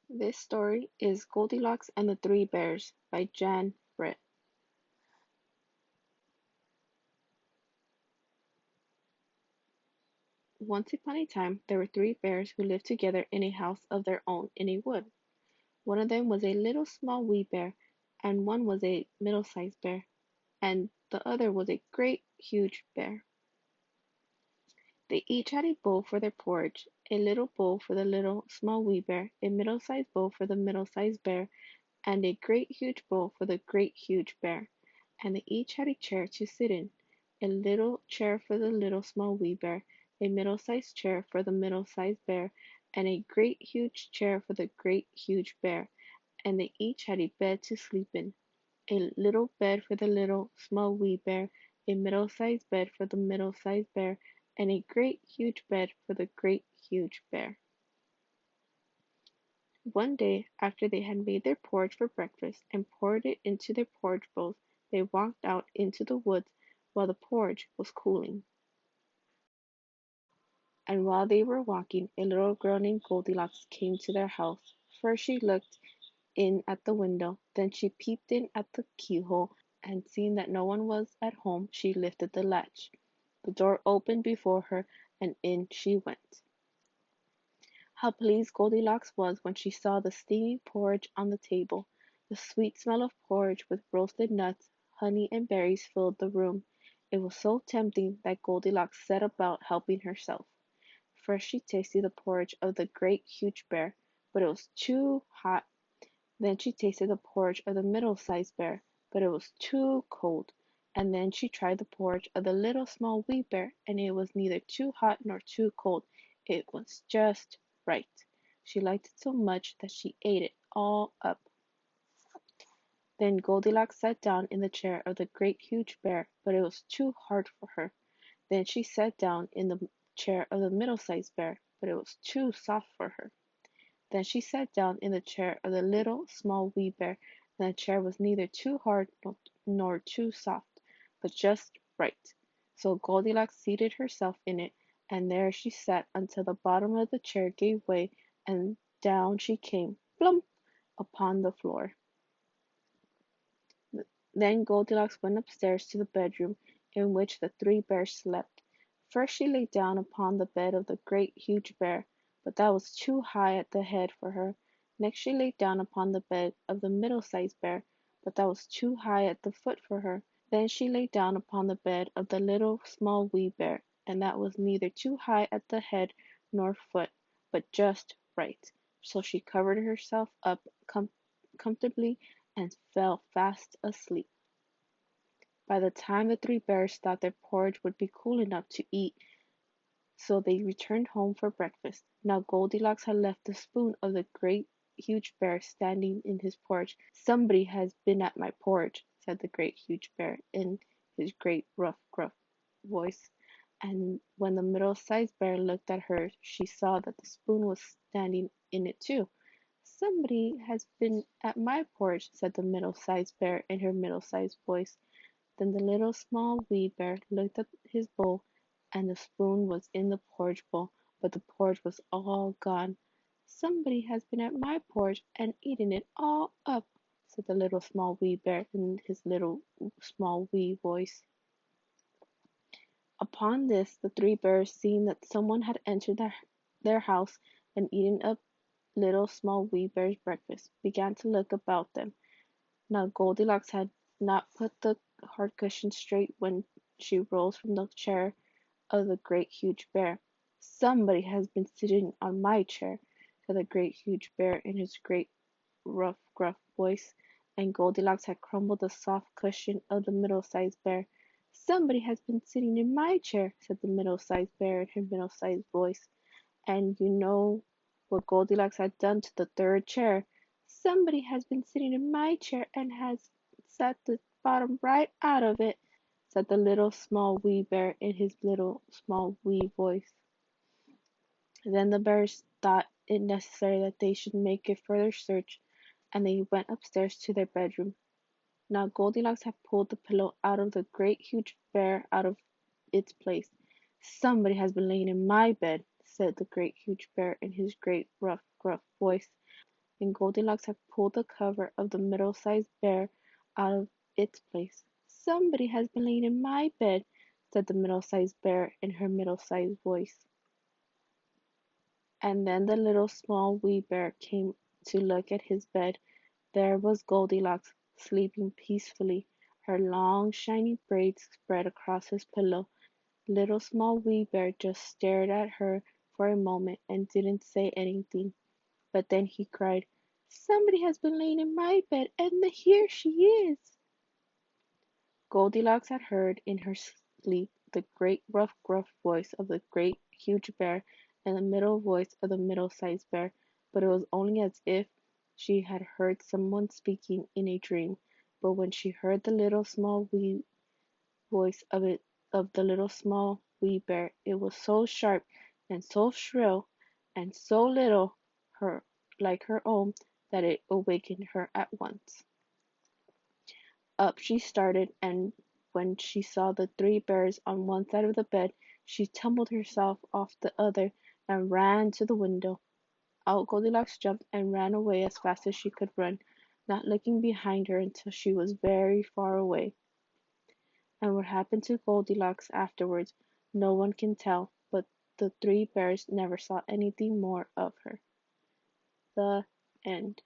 This story is Goldilocks and the Three Bears by Jan Britt. Once upon a time, there were three bears who lived together in a house of their own in a wood. One of them was a little small wee bear, and one was a middle-sized bear, and the other was a great huge bear. They each had a bowl for their porridge, a little bowl for the little small wee bear, a middle-sized bowl for the middle-sized bear, and a great huge bowl for the great huge bear, and they each had a chair to sit in, a little chair for the little small wee bear, a middle-sized chair for the middle-sized bear, and a great huge chair for the great huge bear, and they each had a bed to sleep in, a little bed for the little small wee bear, a middle-sized bed for the middle-sized bear, and a great huge bed for the great huge bear. One day, after they had made their porridge for breakfast and poured it into their porridge bowls, they walked out into the woods while the porridge was cooling. And while they were walking, a little girl named Goldilocks came to their house. First she looked in at the window, then she peeped in at the keyhole, and seeing that no one was at home, she lifted the latch. The door opened before her, and in she went. How pleased Goldilocks was when she saw the steaming porridge on the table. The sweet smell of porridge with roasted nuts, honey, and berries filled the room. It was so tempting that Goldilocks set about helping herself. First she tasted the porridge of the great huge bear, but it was too hot. Then she tasted the porridge of the middle-sized bear, but it was too cold. And then she tried the porridge of the little small wee bear, and it was neither too hot nor too cold. It was just right. She liked it so much that she ate it all up. Then Goldilocks sat down in the chair of the great huge bear, but it was too hard for her. Then she sat down in the chair of the middle-sized bear, but it was too soft for her. Then she sat down in the chair of the little small wee bear, and the chair was neither too hard nor too soft, but just right. So Goldilocks seated herself in it, and there she sat until the bottom of the chair gave way, and down she came, plump, upon the floor. Then Goldilocks went upstairs to the bedroom in which the three bears slept. First she lay down upon the bed of the great huge bear, but that was too high at the head for her. Next she lay down upon the bed of the middle-sized bear, but that was too high at the foot for her. Then she lay down upon the bed of the little small wee bear, and that was neither too high at the head nor foot, but just right. So she covered herself up comfortably and fell fast asleep. By the time the three bears thought their porridge would be cool enough to eat, so they returned home for breakfast. Now Goldilocks had left the spoon of the great huge bear standing in his porridge. "Somebody has been at my porridge," said the great huge bear in his great rough gruff voice. And when the middle-sized bear looked at her, she saw that the spoon was standing in it too. "Somebody has been at my porridge," said the middle-sized bear in her middle-sized voice. Then the little small wee bear looked at his bowl, and the spoon was in the porridge bowl, but the porridge was all gone. "Somebody has been at my porridge and eaten it all up," said the little small wee bear in his little small wee voice. Upon this the three bears, seeing that someone had entered their house and eaten up little small wee bear's breakfast, began to look about them. Now Goldilocks had not put the hard cushion straight when she rose from the chair of the great huge bear. "Somebody has been sitting on my chair," said the great huge bear in his great rough gruff voice, and Goldilocks had crumbled the soft cushion of the middle-sized bear. "Somebody has been sitting in my chair," said the middle-sized bear in her middle-sized voice. And you know what Goldilocks had done to the third chair. "Somebody has been sitting in my chair and has sat the bottom right out of it," said the little small wee bear in his little small wee voice. Then the bears thought it necessary that they should make a further search, and they went upstairs to their bedroom. Now Goldilocks had pulled the pillow out of the great huge bear out of its place. "Somebody has been laying in my bed," said the great huge bear in his great rough gruff voice. and Goldilocks had pulled the cover of the middle-sized bear out of its place. "Somebody has been laying in my bed," said the middle-sized bear in her middle-sized voice. And then the little small wee bear came to look at his bed. There was Goldilocks, sleeping peacefully, her long shiny braids spread across his pillow. Little Small Wee Bear just stared at her for a moment and didn't say anything. But then he cried, "Somebody has been laying in my bed, and here she is!" Goldilocks had heard in her sleep the great rough gruff voice of the great huge bear and the middle voice of the middle-sized bear, but it was only as if she had heard someone speaking in a dream. But when she heard the little small wee voice of the little small wee bear, it was so sharp and so shrill and so little her like her own that it awakened her at once. Up she started, and when she saw the three bears on one side of the bed, she tumbled herself off the other and ran to the window. Out Goldilocks jumped and ran away as fast as she could run, not looking behind her until she was very far away. And what happened to Goldilocks afterwards no one can tell, but the three bears never saw anything more of her. The end.